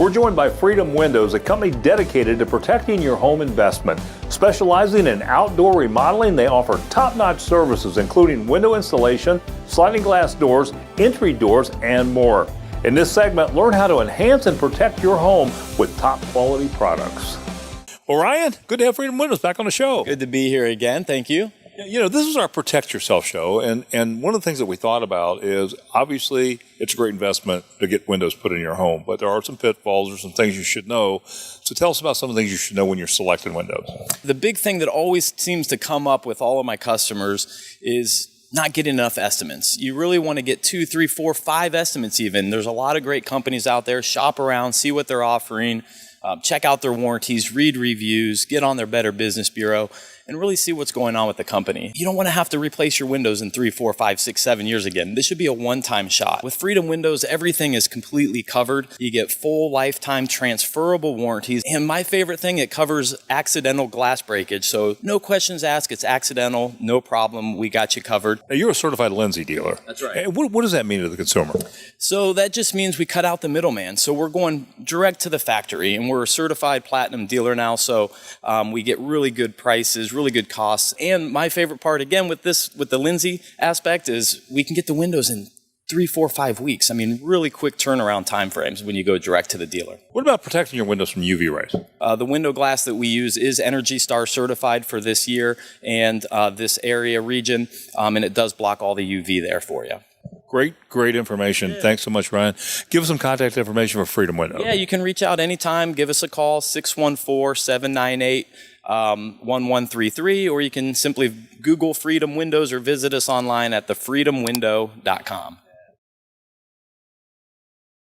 We're joined by Freedom Windows, a company dedicated to protecting your home investment. Specializing in outdoor remodeling, they offer top-notch services including window installation, sliding glass doors, entry doors, and more. In this segment, learn how to enhance and protect your home with top-quality products. Well, Ryan, good to have Freedom Windows back on the show. Good to be here again. Thank you. You know, this is our Protect Yourself show, and one of the things that we thought about is, obviously, it's a great investment to get windows put in your home, but there are some pitfalls or some things you should know. So tell us about some of the things you should know when you're selecting windows. The big thing that always seems to come up with all of my customers is not getting enough estimates. You really want to get 2, 3, 4, 5 estimates even. There's a lot of great companies out there. Shop around, see what they're offering, check out their warranties, read reviews, get on their Better Business Bureau, and really see what's going on with the company. You don't want to have to replace your windows in 3, 4, 5, 6, 7 years again. This should be a one-time shot. With Freedom Windows, everything is completely covered. You get full lifetime transferable warranties. And my favorite thing, it covers accidental glass breakage. So no questions asked, it's accidental, no problem, we got you covered. Now, you're a certified Lindsay dealer. That's right. And what does that mean to the consumer? So that just means we cut out the middleman. So we're going direct to the factory, and we're a certified platinum dealer now. So we get really good prices, really good costs. And my favorite part, again, with the Lindsay aspect, is we can get the windows in 3, 4, 5 weeks. I mean, really quick turnaround time frames when you go direct to the dealer. What about protecting your windows from UV rays? The window glass that we use is ENERGY STAR certified for this year and this area region, and it does block all the UV there for you. Great information. Yeah. Thanks so much, Ryan. Give us some contact information for Freedom Windows. Yeah, you can reach out anytime. Give us a call, 614-798-1133, or you can simply Google Freedom Windows or visit us online at thefreedomwindow.com.